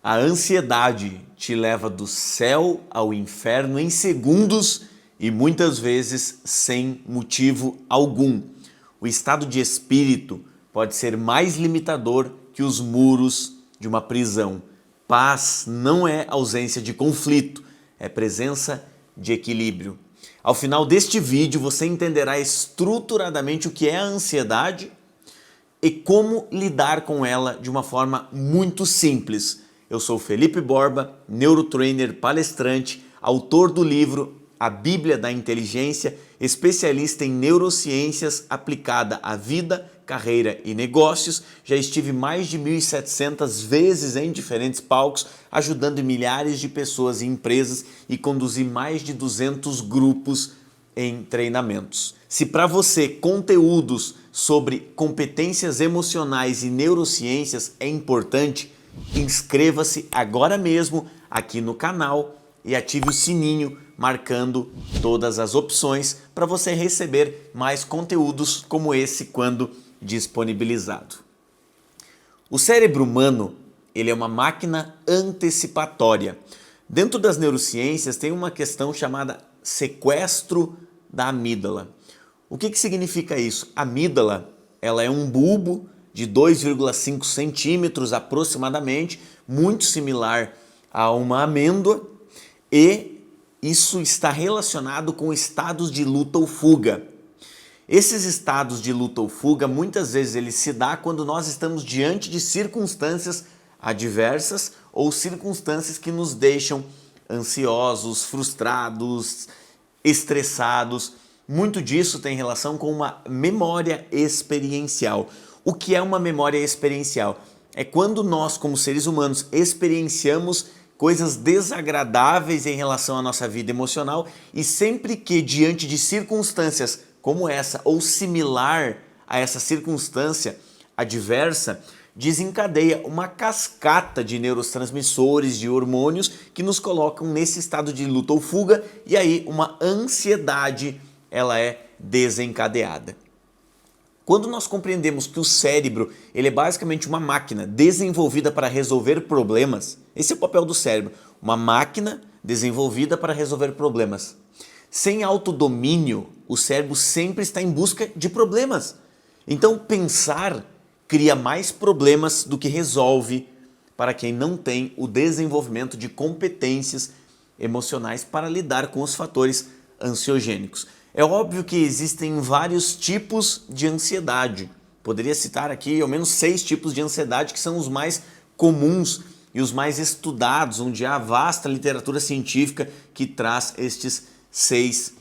A ansiedade te leva do céu ao inferno em segundos e muitas vezes sem motivo algum. O estado de espírito pode ser mais limitador que os muros de uma prisão. Paz não é ausência de conflito, é presença de equilíbrio. Ao final deste vídeo você entenderá estruturadamente o que é a ansiedade e como lidar com ela de uma forma muito simples. Eu sou Felipe Borba, neurotrainer, palestrante, autor do livro A Bíblia da Inteligência, especialista em neurociências aplicada à vida, carreira e negócios. Já estive mais de 1.700 vezes em diferentes palcos, ajudando milhares de pessoas e empresas e conduzi mais de 200 grupos em treinamentos. Se para você conteúdos sobre competências emocionais e neurociências é importante, inscreva-se agora mesmo aqui no canal e ative o sininho marcando todas as opções para você receber mais conteúdos como esse quando disponibilizado. O cérebro humano, ele é uma máquina antecipatória. Dentro das neurociências tem uma questão chamada sequestro da amígdala. O que significa isso? A amígdala, ela é um bulbo de 2,5 centímetros aproximadamente, muito similar a uma amêndoa, e isso está relacionado com estados de luta ou fuga. Esses estados de luta ou fuga, muitas vezes ele se dá quando nós estamos diante de circunstâncias adversas ou circunstâncias que nos deixam ansiosos, frustrados, estressados. Muito disso tem relação com uma memória experiencial. O que é uma memória experiencial? É quando nós, como seres humanos, experienciamos coisas desagradáveis em relação à nossa vida emocional e sempre que diante de circunstâncias como essa ou similar a essa circunstância adversa, desencadeia uma cascata de neurotransmissores, de hormônios que nos colocam nesse estado de luta ou fuga e aí uma ansiedade ela é desencadeada. Quando nós compreendemos que o cérebro ele é basicamente uma máquina desenvolvida para resolver problemas, esse é o papel do cérebro, uma máquina desenvolvida para resolver problemas. Sem autodomínio, o cérebro sempre está em busca de problemas. Então pensar cria mais problemas do que resolve para quem não tem o desenvolvimento de competências emocionais para lidar com os fatores ansiogênicos. É óbvio que existem vários tipos de ansiedade. Poderia citar aqui ao menos 6 tipos de ansiedade que são os mais comuns e os mais estudados, onde há vasta literatura científica que traz estes 6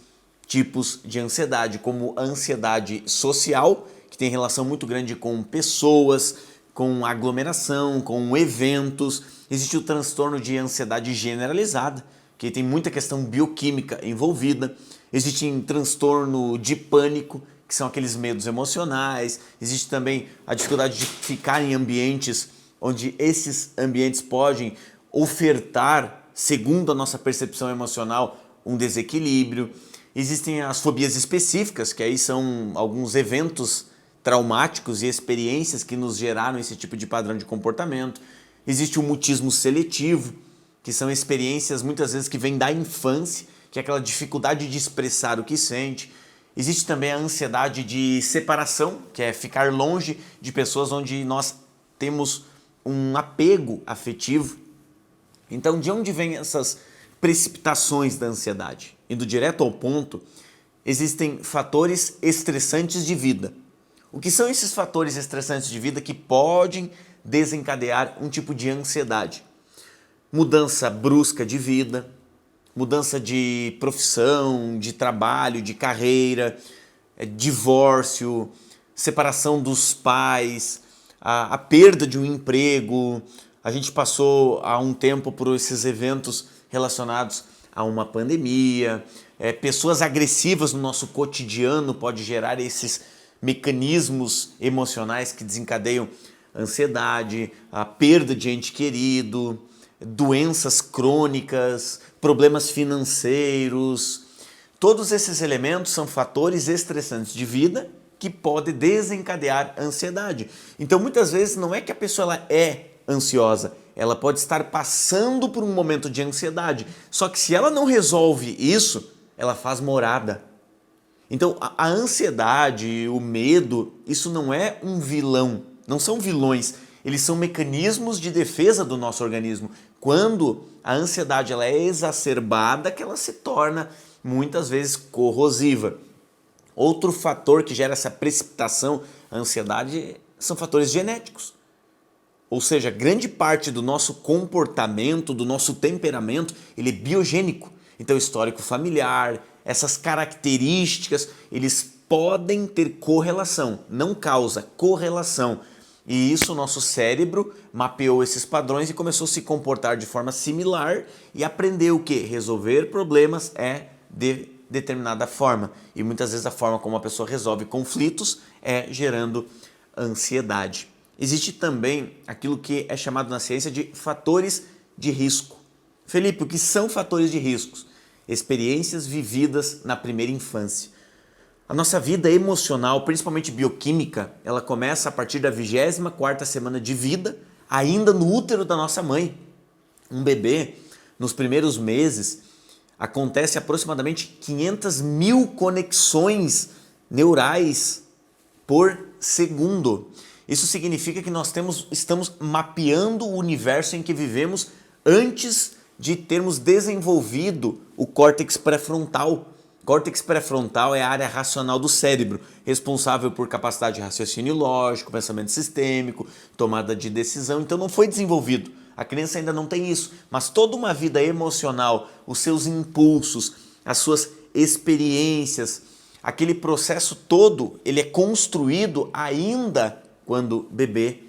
tipos de ansiedade, como a ansiedade social, que tem relação muito grande com pessoas, com aglomeração, com eventos. Existe o transtorno de ansiedade generalizada, que tem muita questão bioquímica envolvida. Existe um transtorno de pânico, que são aqueles medos emocionais. Existe também a dificuldade de ficar em ambientes onde esses ambientes podem ofertar, segundo a nossa percepção emocional, um desequilíbrio. Existem as fobias específicas, que aí são alguns eventos traumáticos e experiências que nos geraram esse tipo de padrão de comportamento. Existe o mutismo seletivo, que são experiências muitas vezes que vêm da infância, que é aquela dificuldade de expressar o que sente. Existe também a ansiedade de separação, que é ficar longe de pessoas onde nós temos um apego afetivo. Então, de onde vêm essas precipitações da ansiedade? Indo direto ao ponto, existem fatores estressantes de vida. O que são esses fatores estressantes de vida que podem desencadear um tipo de ansiedade? Mudança brusca de vida, mudança de profissão, de trabalho, de carreira, divórcio, separação dos pais, a perda de um emprego. A gente passou há um tempo por esses eventos relacionados a uma pandemia. Pessoas agressivas no nosso cotidiano pode gerar esses mecanismos emocionais que desencadeiam ansiedade, a perda de ente querido, doenças crônicas, problemas financeiros. Todos esses elementos são fatores estressantes de vida que podem desencadear ansiedade. Então muitas vezes não é que a pessoa ela é ansiosa, ela pode estar passando por um momento de ansiedade. Só que se ela não resolve isso, ela faz morada. Então a ansiedade, o medo, isso não é um vilão, não são vilões, eles são mecanismos de defesa do nosso organismo. Quando a ansiedade ela é exacerbada, que ela se torna muitas vezes corrosiva. Outro fator que gera essa precipitação, a ansiedade, são fatores genéticos. Ou seja, grande parte do nosso comportamento, do nosso temperamento, ele é biogênico. Então, histórico familiar, essas características, eles podem ter correlação, não causa, correlação. E isso, o nosso cérebro mapeou esses padrões e começou a se comportar de forma similar e aprendeu o quê? Resolver problemas é de determinada forma. E muitas vezes a forma como a pessoa resolve conflitos é gerando ansiedade. Existe também aquilo que é chamado na ciência de fatores de risco. Felipe, o que são fatores de riscos? Experiências vividas na primeira infância. A nossa vida emocional, principalmente bioquímica, ela começa a partir da 24ª semana de vida, ainda no útero da nossa mãe. Um bebê, nos primeiros meses, acontece aproximadamente 500 mil conexões neurais por segundo. Isso significa que nós estamos mapeando o universo em que vivemos antes de termos desenvolvido o córtex pré-frontal. Córtex pré-frontal é a área racional do cérebro, responsável por capacidade de raciocínio lógico, pensamento sistêmico, tomada de decisão. Então não foi desenvolvido. A criança ainda não tem isso, mas toda uma vida emocional, os seus impulsos, as suas experiências, aquele processo todo, ele é construído ainda quando bebê,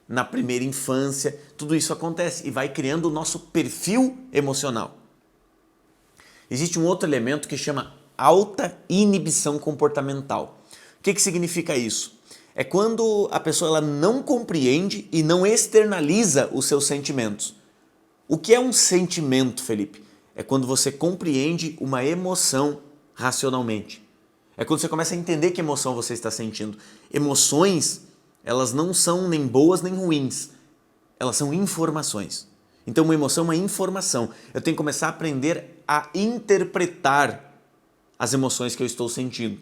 na primeira infância, tudo isso acontece e vai criando o nosso perfil emocional. Existe um outro elemento que chama alta inibição comportamental. O que significa isso? É quando a pessoa ela não compreende e não externaliza os seus sentimentos. O que é um sentimento, Felipe? É quando você compreende uma emoção racionalmente. É quando você começa a entender que emoção você está sentindo. Emoções, elas não são nem boas nem ruins. Elas são informações. Então uma emoção é uma informação. Eu tenho que começar a aprender a interpretar as emoções que eu estou sentindo.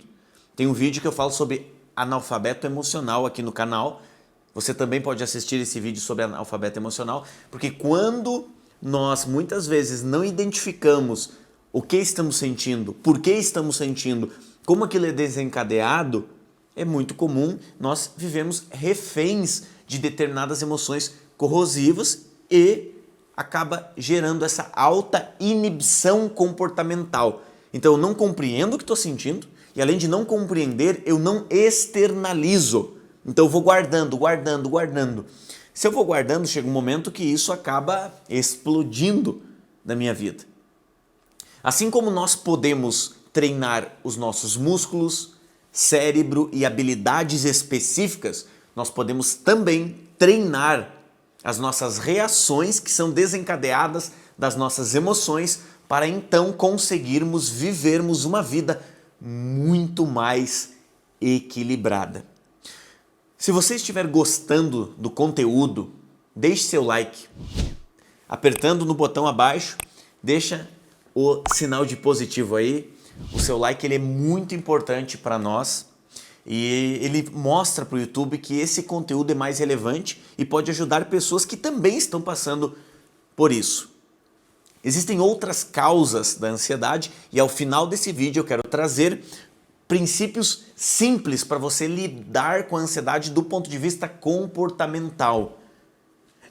Tem um vídeo que eu falo sobre analfabeto emocional aqui no canal. Você também pode assistir esse vídeo sobre analfabeto emocional, porque quando nós muitas vezes não identificamos o que estamos sentindo, por que estamos sentindo, como aquilo é desencadeado, é muito comum nós vivemos reféns de determinadas emoções corrosivas e acaba gerando essa alta inibição comportamental. Então eu não compreendo o que estou sentindo e além de não compreender, eu não externalizo. Então eu vou guardando. Se eu vou guardando, chega um momento que isso acaba explodindo na minha vida. Assim como nós podemos treinar os nossos músculos, cérebro e habilidades específicas, nós podemos também treinar as nossas reações que são desencadeadas das nossas emoções para então conseguirmos vivermos uma vida muito mais equilibrada. Se você estiver gostando do conteúdo, deixe seu like. Apertando no botão abaixo, deixa o sinal de positivo aí. O seu like ele é muito importante para nós e ele mostra para o YouTube que esse conteúdo é mais relevante e pode ajudar pessoas que também estão passando por isso. Existem outras causas da ansiedade e ao final desse vídeo eu quero trazer princípios simples para você lidar com a ansiedade do ponto de vista comportamental.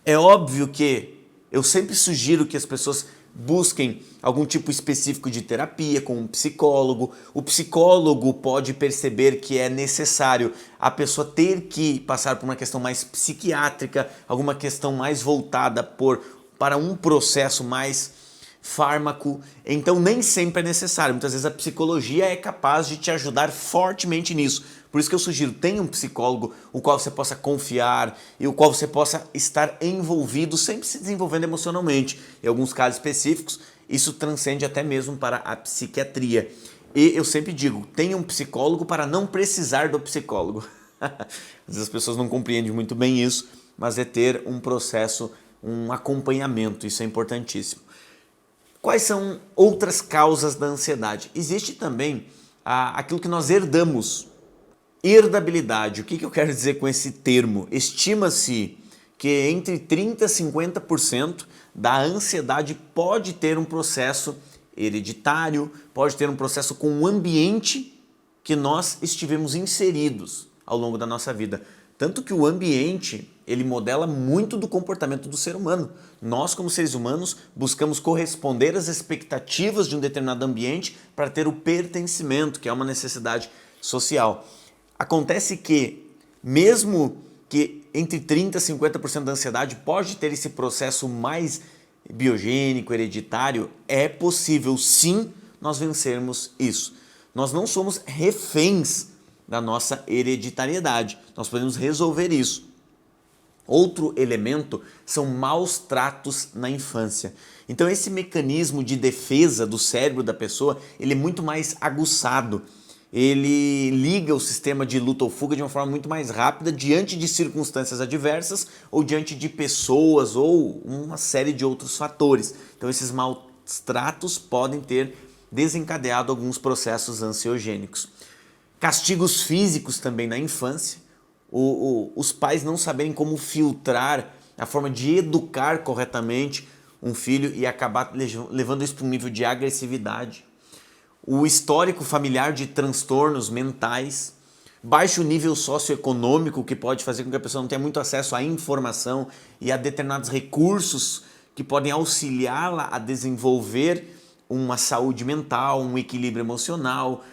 É óbvio que eu sempre sugiro que as pessoas busquem algum tipo específico de terapia com um psicólogo. O psicólogo pode perceber que é necessário a pessoa ter que passar por uma questão mais psiquiátrica, alguma questão mais voltada para um processo mais fármaco, então nem sempre é necessário. Muitas vezes a psicologia é capaz de te ajudar fortemente nisso. Por isso que eu sugiro, tenha um psicólogo o qual você possa confiar e o qual você possa estar envolvido, sempre se desenvolvendo emocionalmente. Em alguns casos específicos, isso transcende até mesmo para a psiquiatria. E eu sempre digo, tenha um psicólogo para não precisar do psicólogo. Às vezes as pessoas não compreendem muito bem isso, mas é ter um processo um acompanhamento, isso é importantíssimo. Quais são outras causas da ansiedade? Existe também aquilo que nós herdamos, herdabilidade. O que eu quero dizer com esse termo? Estima-se que entre 30% a 50% da ansiedade pode ter um processo hereditário, pode ter um processo com o ambiente que nós estivemos inseridos ao longo da nossa vida. Tanto que o ambiente, ele modela muito do comportamento do ser humano. Nós, como seres humanos, buscamos corresponder às expectativas de um determinado ambiente para ter o pertencimento, que é uma necessidade social. Acontece que, mesmo que entre 30% a 50% da ansiedade pode ter esse processo mais biogênico, hereditário, é possível sim nós vencermos isso. Nós não somos reféns da nossa hereditariedade, nós podemos resolver isso. Outro elemento são maus tratos na infância. Então esse mecanismo de defesa do cérebro da pessoa, ele é muito mais aguçado. Ele liga o sistema de luta ou fuga de uma forma muito mais rápida diante de circunstâncias adversas ou diante de pessoas ou uma série de outros fatores. Então esses maus tratos podem ter desencadeado alguns processos ansiogênicos. Castigos físicos também na infância, os pais não saberem como filtrar a forma de educar corretamente um filho e acabar levando isso para um nível de agressividade. O histórico familiar de transtornos mentais, baixo nível socioeconômico que pode fazer com que a pessoa não tenha muito acesso à informação e a determinados recursos que podem auxiliá-la a desenvolver uma saúde mental, um equilíbrio emocional,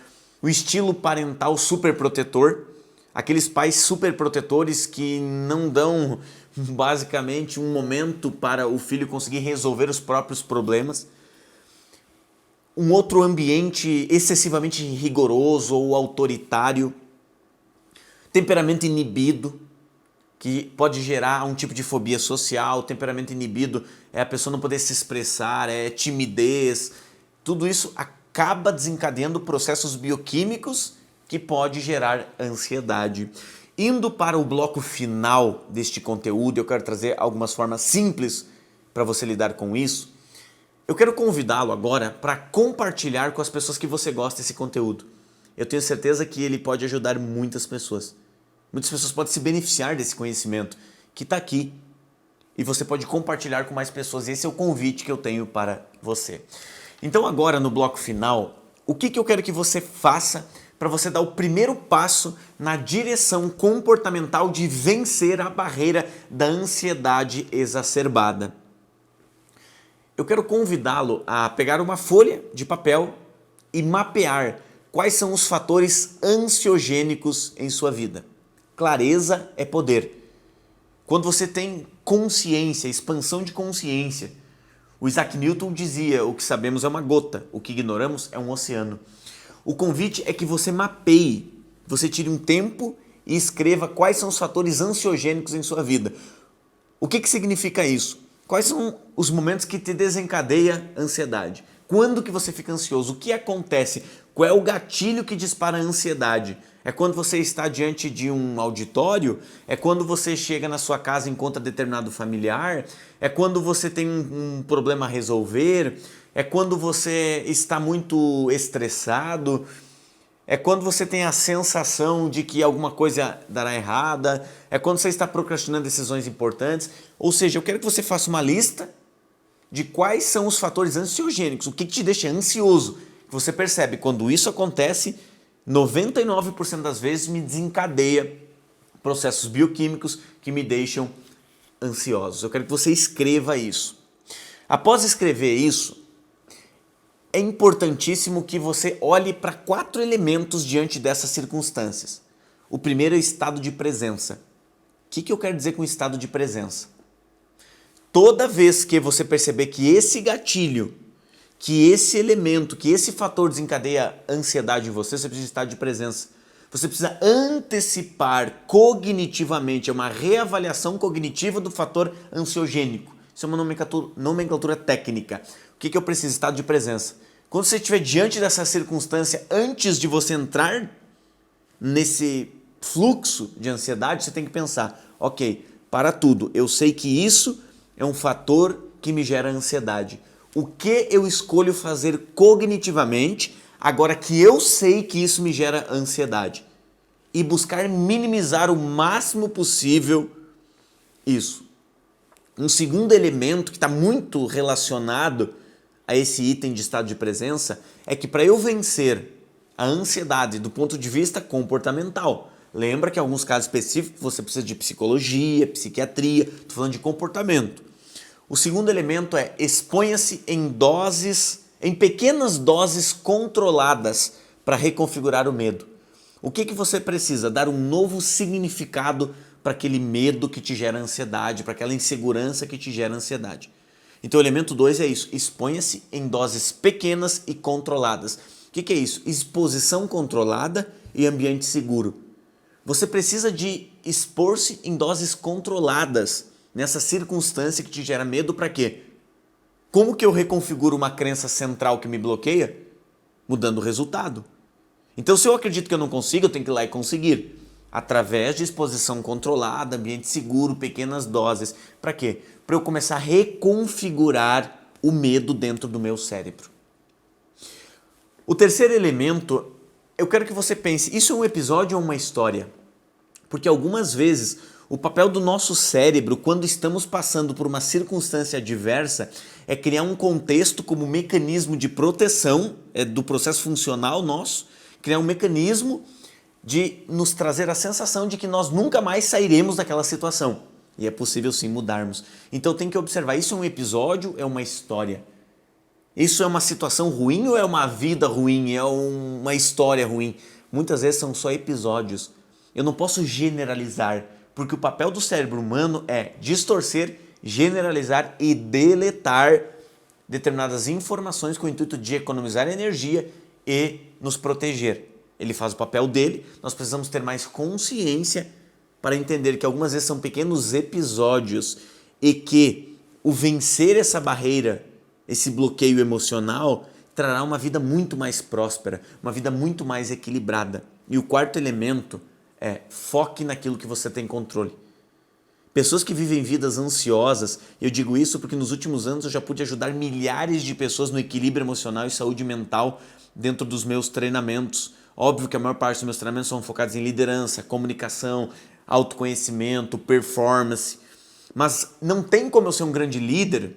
o estilo parental superprotetor, aqueles pais superprotetores que não dão basicamente um momento para o filho conseguir resolver os próprios problemas. Um outro ambiente excessivamente rigoroso ou autoritário, temperamento inibido, que pode gerar um tipo de fobia social. Temperamento inibido é a pessoa não poder se expressar, é timidez. Tudo isso acaba desencadeando processos bioquímicos que pode gerar ansiedade. Indo para o bloco final deste conteúdo, eu quero trazer algumas formas simples para você lidar com isso. Eu quero convidá-lo agora para compartilhar com as pessoas que você gosta desse conteúdo. Eu tenho certeza que ele pode ajudar muitas pessoas. Muitas pessoas podem se beneficiar desse conhecimento que está aqui e você pode compartilhar com mais pessoas. Esse é o convite que eu tenho para você. Então agora no bloco final, o que eu quero que você faça para você dar o primeiro passo na direção comportamental de vencer a barreira da ansiedade exacerbada? Eu quero convidá-lo a pegar uma folha de papel e mapear quais são os fatores ansiogênicos em sua vida. Clareza é poder. Quando você tem consciência, expansão de consciência, o Isaac Newton dizia: o que sabemos é uma gota, o que ignoramos é um oceano. O convite é que você mapeie, você tire um tempo e escreva quais são os fatores ansiogênicos em sua vida. O que significa isso? Quais são os momentos que te desencadeia ansiedade? Quando que você fica ansioso? O que acontece? Qual é o gatilho que dispara a ansiedade? É quando você está diante de um auditório? É quando você chega na sua casa e encontra determinado familiar? É quando você tem um problema a resolver? É quando você está muito estressado? É quando você tem a sensação de que alguma coisa dará errada? É quando você está procrastinando decisões importantes? Ou seja, eu quero que você faça uma lista de quais são os fatores ansiogênicos, o que te deixa ansioso. Você percebe, quando isso acontece, 99% das vezes me desencadeia processos bioquímicos que me deixam ansiosos. Eu quero que você escreva isso. Após escrever isso, é importantíssimo que você olhe para 4 elementos diante dessas circunstâncias. O primeiro é estado de presença. O que eu quero dizer com estado de presença? Toda vez que você perceber que esse gatilho, que esse elemento, que esse fator desencadeia ansiedade em você, você precisa de estado de presença. Você precisa antecipar cognitivamente, é uma reavaliação cognitiva do fator ansiogênico. Isso é uma nomenclatura técnica. O que eu preciso? Estado de presença. Quando você estiver diante dessa circunstância, antes de você entrar nesse fluxo de ansiedade, você tem que pensar: ok, para tudo, eu sei que isso é um fator que me gera ansiedade. O que eu escolho fazer cognitivamente, agora que eu sei que isso me gera ansiedade? E buscar minimizar o máximo possível isso. Um segundo elemento que está muito relacionado a esse item de estado de presença é que para eu vencer a ansiedade do ponto de vista comportamental, lembra que em alguns casos específicos você precisa de psicologia, psiquiatria, estou falando de comportamento. O segundo elemento é exponha-se em pequenas doses controladas para reconfigurar o medo. O que você precisa? Dar um novo significado para aquele medo que te gera ansiedade, para aquela insegurança que te gera ansiedade. Então o elemento 2 é isso, exponha-se em doses pequenas e controladas. O que é isso? Exposição controlada e ambiente seguro. Você precisa de expor-se em doses controladas nessa circunstância que te gera medo para quê? Como que eu reconfiguro uma crença central que me bloqueia? Mudando o resultado. Então, se eu acredito que eu não consigo, eu tenho que ir lá e conseguir. Através de exposição controlada, ambiente seguro, pequenas doses. Para quê? Para eu começar a reconfigurar o medo dentro do meu cérebro. O terceiro elemento, eu quero que você pense, isso é um episódio ou uma história? Porque algumas vezes o papel do nosso cérebro, quando estamos passando por uma circunstância adversa, é criar um contexto como mecanismo de proteção do processo funcional nosso, criar um mecanismo de nos trazer a sensação de que nós nunca mais sairemos daquela situação. E é possível sim mudarmos. Então tem que observar, isso é um episódio, é uma história? Isso é uma situação ruim ou é uma vida ruim, é uma história ruim? Muitas vezes são só episódios. Eu não posso generalizar, porque o papel do cérebro humano é distorcer, generalizar e deletar determinadas informações com o intuito de economizar energia e nos proteger. Ele faz o papel dele, nós precisamos ter mais consciência para entender que algumas vezes são pequenos episódios e que o vencer essa barreira, esse bloqueio emocional, trará uma vida muito mais próspera, uma vida muito mais equilibrada. E o quarto elemento é foque naquilo que você tem controle. Pessoas que vivem vidas ansiosas, eu digo isso porque nos últimos anos eu já pude ajudar milhares de pessoas no equilíbrio emocional e saúde mental dentro dos meus treinamentos. Óbvio que a maior parte dos meus treinamentos são focados em liderança, comunicação, autoconhecimento, performance. Mas não tem como eu ser um grande líder,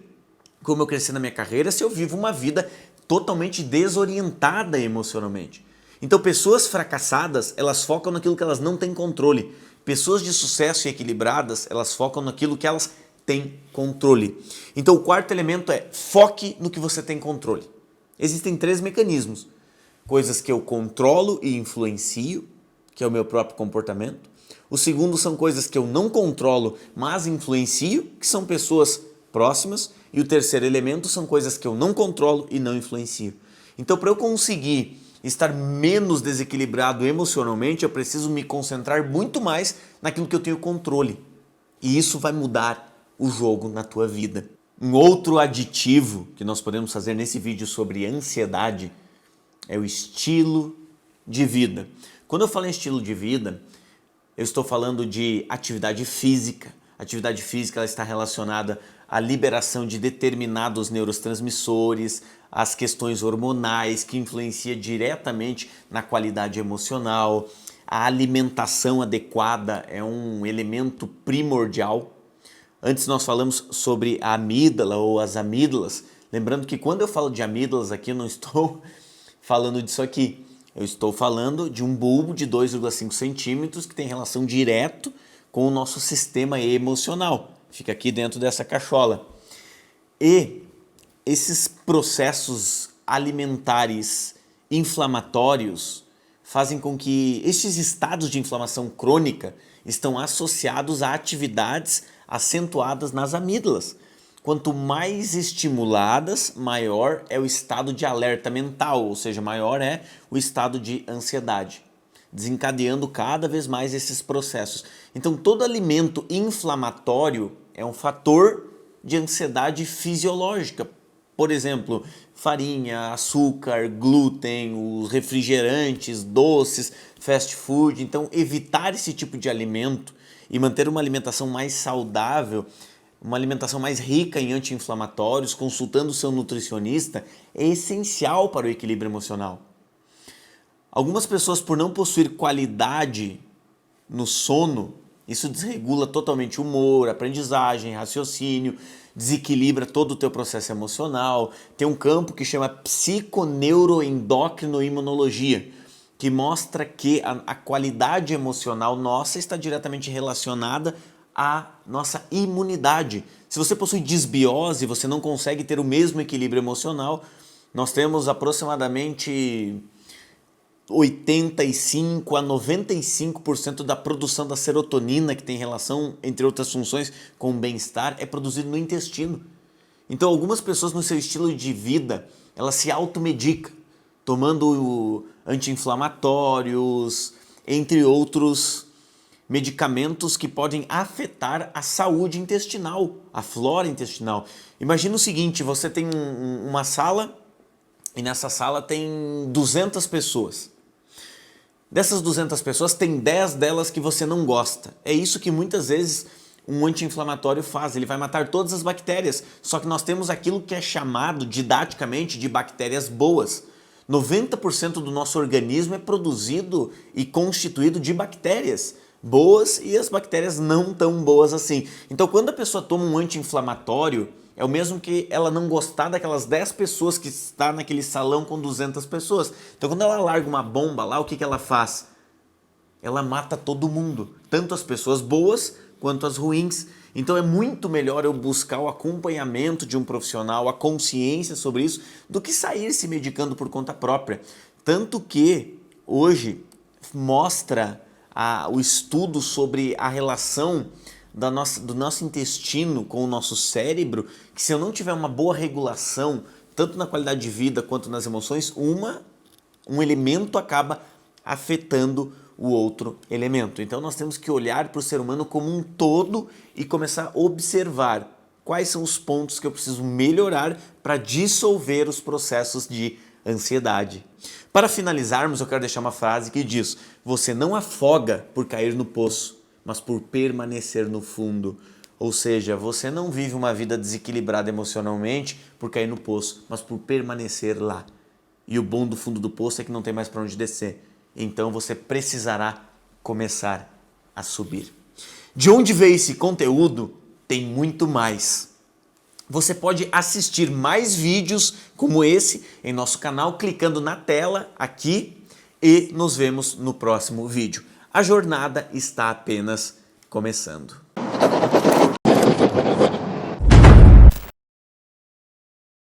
como eu crescer na minha carreira, se eu vivo uma vida totalmente desorientada emocionalmente. Então pessoas fracassadas, elas focam naquilo que elas não têm controle. Pessoas de sucesso e equilibradas, elas focam naquilo que elas têm controle. Então o quarto elemento é foque no que você tem controle. Existem 3 mecanismos. Coisas que eu controlo e influencio, que é o meu próprio comportamento. O segundo são coisas que eu não controlo, mas influencio, que são pessoas próximas. E o terceiro elemento são coisas que eu não controlo e não influencio. Então, para eu conseguir estar menos desequilibrado emocionalmente, eu preciso me concentrar muito mais naquilo que eu tenho controle. E isso vai mudar o jogo na tua vida. Um outro aditivo que nós podemos fazer nesse vídeo sobre ansiedade é o estilo de vida. Quando eu falo em estilo de vida, eu estou falando de atividade física. A atividade física ela está relacionada à liberação de determinados neurotransmissores, às questões hormonais que influenciam diretamente na qualidade emocional. A alimentação adequada é um elemento primordial. Antes nós falamos sobre a amígdala ou as amígdalas. Lembrando que quando eu falo de amígdalas aqui, eu não estou falando disso aqui. Eu estou falando de um bulbo de 2,5 centímetros que tem relação direta com o nosso sistema emocional. Fica aqui dentro dessa cachola. E esses processos alimentares inflamatórios fazem com que esses estados de inflamação crônica estão associados a atividades acentuadas nas amígdalas. Quanto mais estimuladas, maior é o estado de alerta mental, ou seja, maior é o estado de ansiedade, desencadeando cada vez mais esses processos. Então, todo alimento inflamatório é um fator de ansiedade fisiológica. Por exemplo, farinha, açúcar, glúten, os refrigerantes, doces, fast food. Então, evitar esse tipo de alimento e manter uma alimentação mais saudável uma alimentação mais rica em anti-inflamatórios, consultando o seu nutricionista, é essencial para o equilíbrio emocional. Algumas pessoas, por não possuir qualidade no sono, isso desregula totalmente o humor, aprendizagem, raciocínio, desequilibra todo o teu processo emocional. Tem um campo que chama psiconeuroendócrino-imunologia, que mostra que a qualidade emocional nossa está diretamente relacionada à nossa imunidade. Se você possui disbiose, você não consegue ter o mesmo equilíbrio emocional. Nós temos aproximadamente 85 a 95% da produção da serotonina, que tem relação, entre outras funções, com o bem-estar, é produzido no intestino. Então, algumas pessoas no seu estilo de vida, elas se automedicam, tomando anti-inflamatórios, entre outros medicamentos que podem afetar a saúde intestinal, a flora intestinal. Imagina o seguinte, você tem uma sala e nessa sala tem 200 pessoas. Dessas 200 pessoas, tem 10 delas que você não gosta. É isso que muitas vezes um anti-inflamatório faz, ele vai matar todas as bactérias. Só que nós temos aquilo que é chamado didaticamente de bactérias boas. 90% do nosso organismo é produzido e constituído de bactérias boas e as bactérias não tão boas assim. Então, quando a pessoa toma um anti-inflamatório, é o mesmo que ela não gostar daquelas 10 pessoas que está naquele salão com 200 pessoas. Então, quando ela larga uma bomba lá, o que ela faz? Ela mata todo mundo, tanto as pessoas boas quanto as ruins. Então, é muito melhor eu buscar o acompanhamento de um profissional, a consciência sobre isso, do que sair se medicando por conta própria. Tanto que hoje mostra o estudo sobre a relação do nosso intestino com o nosso cérebro, que se eu não tiver uma boa regulação, tanto na qualidade de vida quanto nas emoções, um elemento acaba afetando o outro elemento. Então nós temos que olhar para o ser humano como um todo e começar a observar quais são os pontos que eu preciso melhorar para dissolver os processos de ansiedade. Para finalizarmos, eu quero deixar uma frase que diz: você não afoga por cair no poço, mas por permanecer no fundo. Ou seja, você não vive uma vida desequilibrada emocionalmente por cair no poço, mas por permanecer lá. E o bom do fundo do poço é que não tem mais para onde descer. Então você precisará começar a subir. De onde veio esse conteúdo? Tem muito mais. Você pode assistir mais vídeos como esse em nosso canal clicando na tela aqui e nos vemos no próximo vídeo. A jornada está apenas começando.